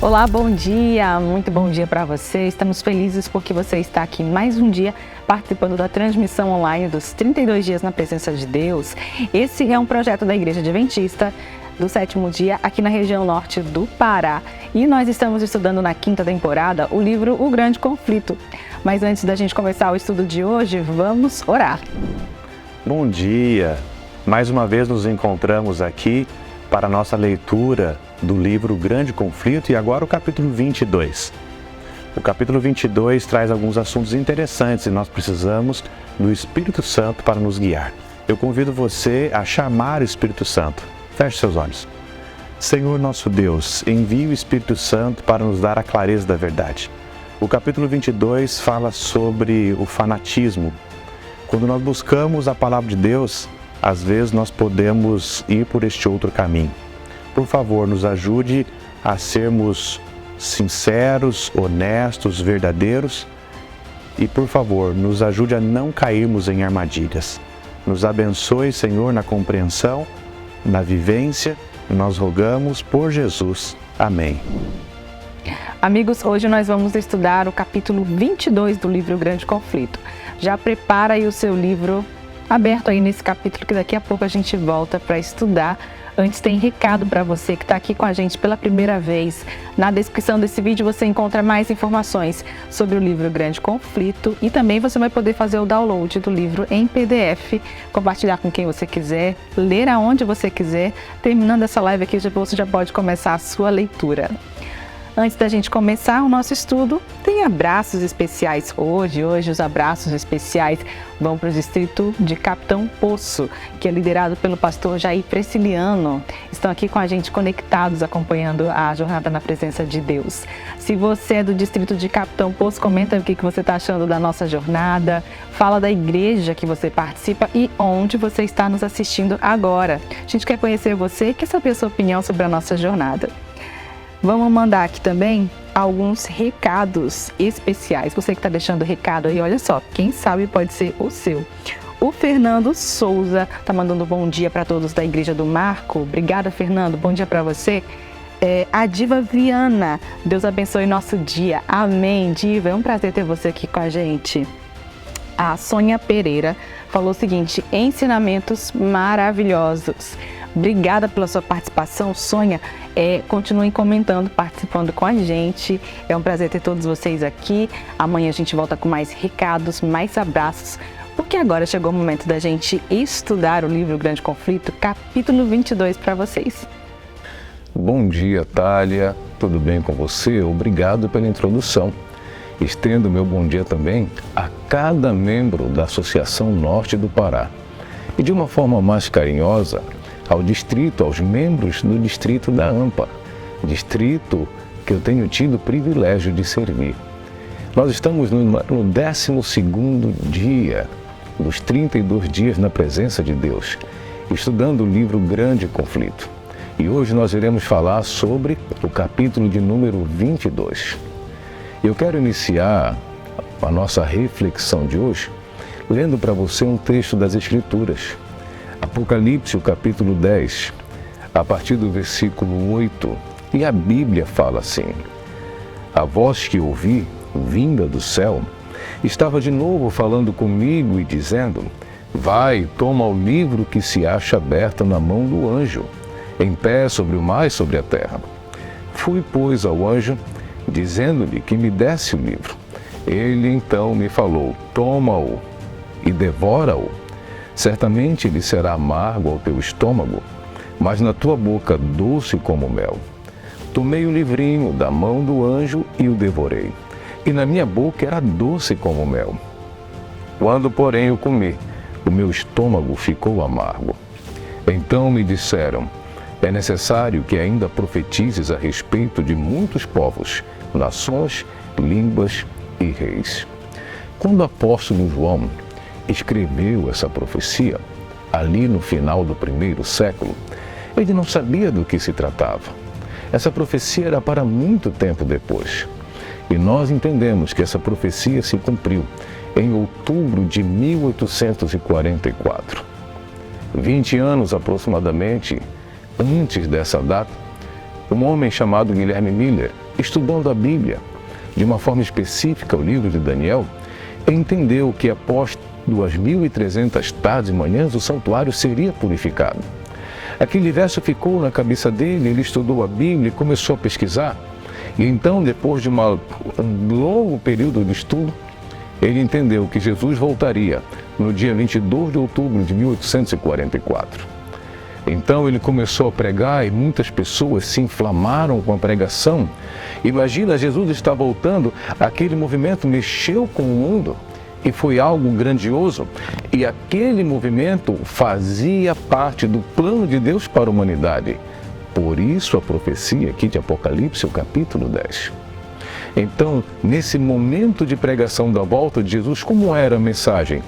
Olá, bom dia, muito bom dia para você. Estamos felizes porque você está aqui mais um dia participando da transmissão online dos 32 dias na presença de Deus. Esse é um projeto da Igreja Adventista do Sétimo Dia aqui na região norte do Pará. E nós estamos estudando na quinta temporada o livro O Grande Conflito. Mas antes da gente começar o estudo de hoje, vamos orar. Bom dia! Mais uma vez nos encontramos aqui para a nossa leitura do livro O Grande Conflito e agora o capítulo 22. O capítulo 22 traz alguns assuntos interessantes e nós precisamos do Espírito Santo para nos guiar. Eu convido você a chamar o Espírito Santo. Feche seus olhos. Senhor nosso Deus, envie o Espírito Santo para nos dar a clareza da verdade. O capítulo 22 fala sobre o fanatismo. Quando nós buscamos a palavra de Deus, às vezes nós podemos ir por este outro caminho. Por favor, nos ajude a sermos sinceros, honestos, verdadeiros e, por favor, nos ajude a não cairmos em armadilhas. Nos abençoe, Senhor, na compreensão, na vivência, nós rogamos por Jesus. Amém. Amigos, hoje nós vamos estudar o capítulo 22 do livro O Grande Conflito. Já prepara aí o seu livro aberto aí nesse capítulo que daqui a pouco a gente volta para estudar. Antes tem recado para você que está aqui com a gente pela primeira vez. Na descrição desse vídeo você encontra mais informações sobre o livro Grande Conflito e também você vai poder fazer o download do livro em PDF, compartilhar com quem você quiser, ler aonde você quiser. Terminando essa live aqui, você já pode começar a sua leitura. Antes da gente começar o nosso estudo, tem abraços especiais hoje. Hoje os abraços especiais vão para o distrito de Capitão Poço, que é liderado pelo pastor Jair Presciliano. Estão aqui com a gente conectados, acompanhando a jornada na presença de Deus. Se você é do distrito de Capitão Poço, comenta o que você está achando da nossa jornada, fala da igreja que você participa e onde você está nos assistindo agora. A gente quer conhecer você e quer saber a sua opinião sobre a nossa jornada. Vamos mandar aqui também alguns recados especiais. Você que está deixando recado aí, olha só, quem sabe pode ser o seu. O Fernando Souza está mandando um bom dia para todos da Igreja do Marco. Obrigada, Fernando. Bom dia para você. A Diva Viana, Deus abençoe nosso dia. Amém, Diva. É um prazer ter você aqui com a gente. A Sônia Pereira falou o seguinte: ensinamentos maravilhosos. Obrigada pela sua participação, Sônia. Continuem comentando, participando com a gente. É um prazer ter todos vocês aqui. Amanhã a gente volta com mais recados, mais abraços, porque agora chegou o momento da gente estudar o livro Grande Conflito, capítulo 22 para vocês. Bom dia, Thalia. Tudo bem com você? Obrigado pela introdução. Estendo meu bom dia também a cada membro da Associação Norte do Pará. E de uma forma mais carinhosa, ao distrito, aos membros do distrito da AMPA, distrito que eu tenho tido o privilégio de servir. Nós estamos no 12º dia dos 32 dias na presença de Deus, estudando o livro Grande Conflito. E hoje nós iremos falar sobre o capítulo de número 22. Eu quero iniciar a nossa reflexão de hoje lendo para você um texto das Escrituras. Apocalipse, o capítulo 10, a partir do versículo 8, e a Bíblia fala assim: a voz que ouvi, vinda do céu, estava de novo falando comigo e dizendo: vai, toma o livro que se acha aberto na mão do anjo, em pé sobre o mar e sobre a terra. Fui, pois, ao anjo, dizendo-lhe que me desse o livro. Ele então me falou: toma-o e devora-o. Certamente ele será amargo ao teu estômago, mas na tua boca doce como mel. Tomei o livrinho da mão do anjo e o devorei, e na minha boca era doce como mel. Quando, porém, eu comi, o meu estômago ficou amargo. Então me disseram: é necessário que ainda profetizes a respeito de muitos povos, nações, línguas e reis. Quando o apóstolo João escreveu essa profecia, ali no final do 1º século, ele não sabia do que se tratava. Essa profecia era para muito tempo depois. E nós entendemos que essa profecia se cumpriu em outubro de 1844. 20 anos aproximadamente antes dessa data, um homem chamado Guilherme Miller estudando a Bíblia, de uma forma específica o livro de Daniel, entendeu que após 2.300 tardes e manhãs o santuário seria purificado. Aquele verso ficou na cabeça dele, ele estudou a Bíblia e começou a pesquisar. E então, depois de um longo período de estudo, ele entendeu que Jesus voltaria no dia 22 de outubro de 1844. Então ele começou a pregar e muitas pessoas se inflamaram com a pregação. Imagina, Jesus está voltando, aquele movimento mexeu com o mundo e foi algo grandioso. E aquele movimento fazia parte do plano de Deus para a humanidade. Por isso a profecia aqui de Apocalipse, o capítulo 10. Então, nesse momento de pregação da volta de Jesus, como era a mensagem?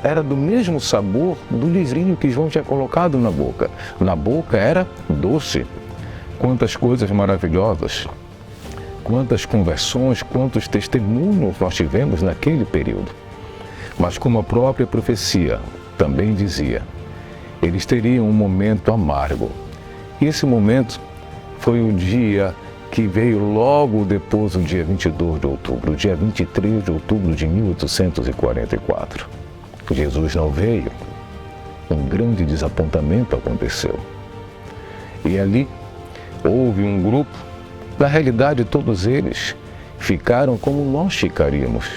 Era do mesmo sabor do livrinho que João tinha colocado na boca. Na boca era doce. Quantas coisas maravilhosas, quantas conversões, quantos testemunhos nós tivemos naquele período. Mas como a própria profecia também dizia, eles teriam um momento amargo. E esse momento foi o dia que veio logo depois do dia 22 de outubro, o dia 23 de outubro de 1844. Jesus não veio, um grande desapontamento aconteceu. E ali houve um grupo, na realidade todos eles ficaram como nós ficaríamos.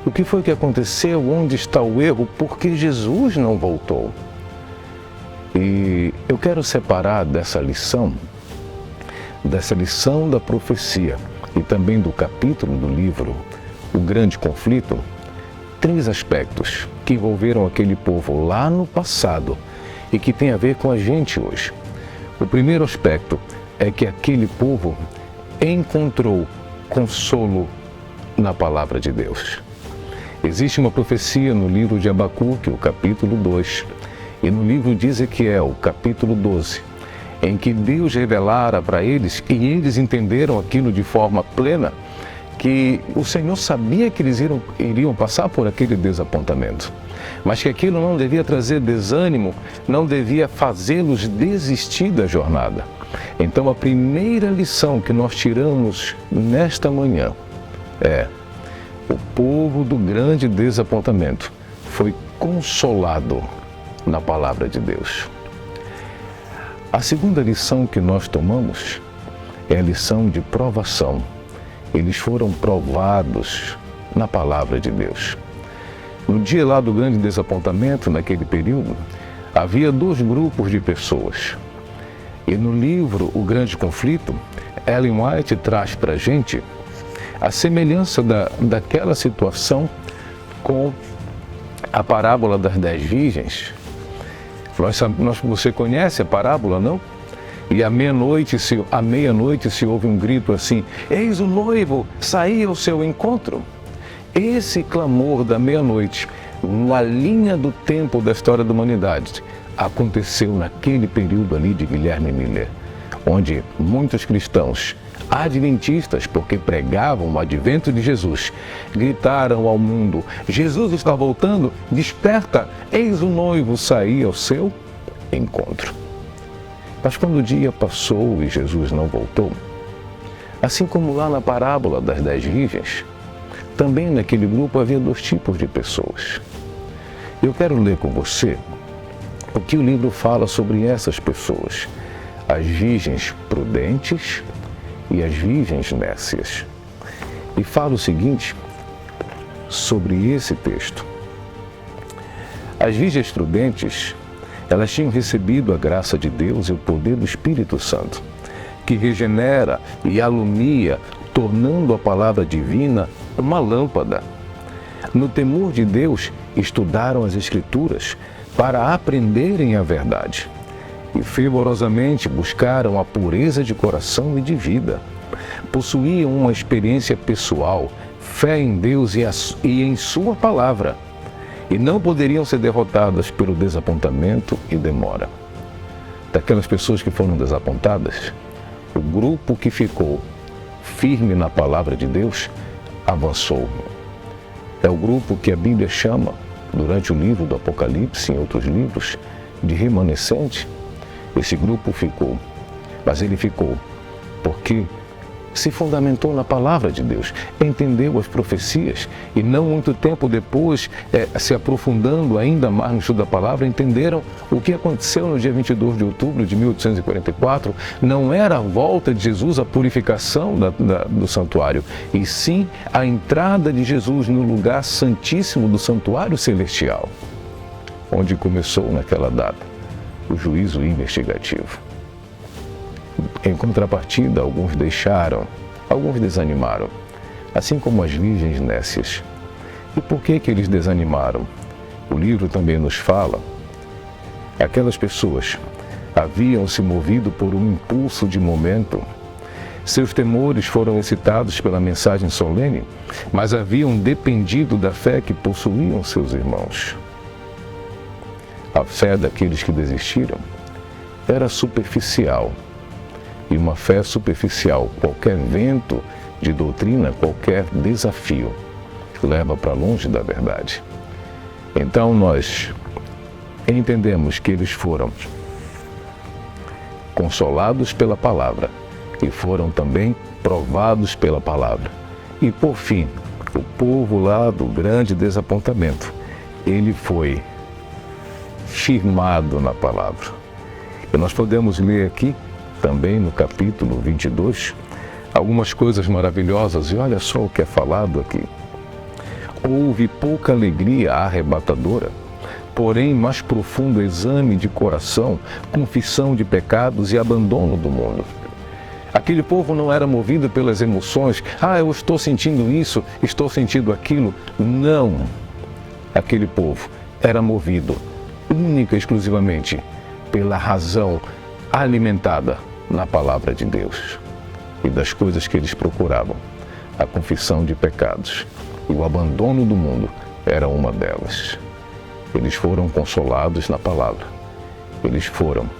O que foi que aconteceu? Onde está o erro? Porque Jesus não voltou. E eu quero separar dessa lição da profecia e também do capítulo do livro O Grande Conflito, 3 aspectos que envolveram aquele povo lá no passado e que tem a ver com a gente hoje. O primeiro aspecto é que aquele povo encontrou consolo na palavra de Deus. Existe uma profecia no livro de Abacuque, o capítulo 2, e no livro de Ezequiel, capítulo 12, em que Deus revelara para eles, e eles entenderam aquilo de forma plena, que o Senhor sabia que eles iriam passar por aquele desapontamento, mas que aquilo não devia trazer desânimo, não devia fazê-los desistir da jornada. Então a primeira lição que nós tiramos nesta manhã é: o povo do grande desapontamento foi consolado na palavra de Deus. A segunda lição que nós tomamos é a lição de provação. Eles foram provados na palavra de Deus. No dia lá do grande desapontamento, naquele período, havia 2 grupos de pessoas. E no livro O Grande Conflito, Ellen White traz para a gente a semelhança daquela situação com a parábola das 10 virgens. Você conhece a parábola, não? E à meia-noite se ouve um grito assim: eis o noivo, saí ao seu encontro. Esse clamor da meia-noite, na linha do tempo da história da humanidade, aconteceu naquele período ali de Guilherme Miller, onde muitos cristãos adventistas, porque pregavam o advento de Jesus, gritaram ao mundo: Jesus está voltando, desperta, eis o noivo, saí ao seu encontro. Mas quando o dia passou e Jesus não voltou, assim como lá na parábola das 10 virgens, também naquele grupo havia 2 tipos de pessoas. Eu quero ler com você o que o livro fala sobre essas pessoas: as virgens prudentes e as virgens nécias. E fala o seguinte sobre esse texto: as virgens prudentes, elas tinham recebido a graça de Deus e o poder do Espírito Santo, que regenera e alumia, tornando a palavra divina uma lâmpada. No temor de Deus, estudaram as Escrituras para aprenderem a verdade e fervorosamente buscaram a pureza de coração e de vida. Possuíam uma experiência pessoal, fé em Deus e em sua palavra, e não poderiam ser derrotadas pelo desapontamento e demora. Daquelas pessoas que foram desapontadas, o grupo que ficou firme na palavra de Deus avançou. É o grupo que a Bíblia chama, durante o livro do Apocalipse e em outros livros, de remanescente. Esse grupo ficou, mas ele ficou porque se fundamentou na palavra de Deus, entendeu as profecias e não muito tempo depois, se aprofundando ainda mais no estudo da palavra, entenderam o que aconteceu no dia 22 de outubro de 1844. Não era a volta de Jesus, a purificação do santuário, e sim a entrada de Jesus no lugar santíssimo do santuário celestial, onde começou naquela data o juízo investigativo. Em contrapartida, alguns deixaram, alguns desanimaram, assim como as virgens nécias. E por que eles desanimaram? O livro também nos fala. Aquelas pessoas haviam se movido por um impulso de momento. Seus temores foram excitados pela mensagem solene, mas haviam dependido da fé que possuíam seus irmãos. A fé daqueles que desistiram era superficial. E uma fé superficial, qualquer vento de doutrina, qualquer desafio, leva para longe da verdade. Então nós entendemos que eles foram consolados pela palavra e foram também provados pela palavra. E por fim, o povo lá do grande desapontamento, ele foi firmado na palavra. E nós podemos ler aqui também no capítulo 22, algumas coisas maravilhosas, e olha só o que é falado aqui. Houve pouca alegria arrebatadora, porém mais profundo exame de coração, confissão de pecados e abandono do mundo. Aquele povo não era movido pelas emoções, eu estou sentindo isso, estou sentindo aquilo. Não. Aquele povo era movido única e exclusivamente pela razão alimentada na palavra de Deus e das coisas que eles procuravam. A confissão de pecados e o abandono do mundo era uma delas. Eles foram consolados na palavra, eles foram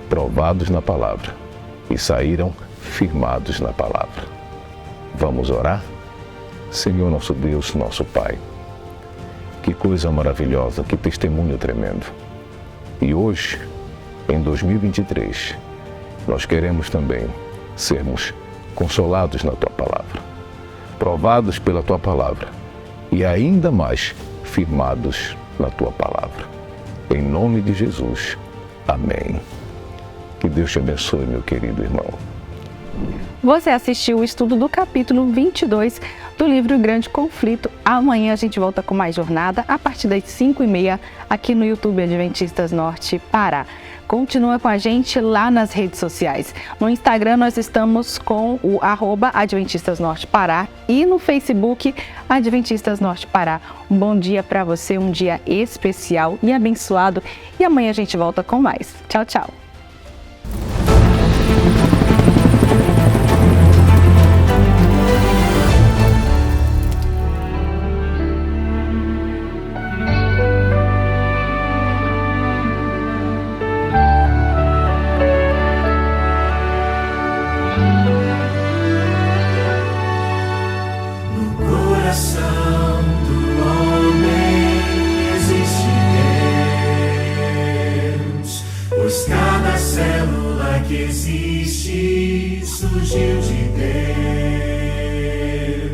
provados na palavra e saíram firmados na palavra. Vamos orar? Senhor nosso Deus, nosso Pai, que coisa maravilhosa, que testemunho tremendo. E hoje, em 2023, nós queremos também sermos consolados na Tua palavra, provados pela Tua palavra e ainda mais firmados na Tua palavra. Em nome de Jesus. Amém. Que Deus te abençoe, meu querido irmão. Você assistiu o estudo do capítulo 22 do livro Grande Conflito. Amanhã a gente volta com mais jornada a partir das 5h30 aqui no YouTube Adventistas Norte Pará. Continua com a gente lá nas redes sociais. No Instagram nós estamos com o @Adventistas Norte Pará e no Facebook Adventistas Norte Pará. Um bom dia para você, um dia especial e abençoado. E amanhã a gente volta com mais. Tchau, tchau. Surgiu de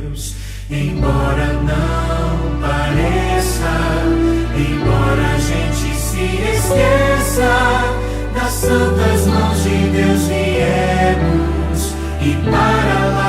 Deus, embora não pareça, embora a gente se esqueça, das santas mãos de Deus viemos e para lá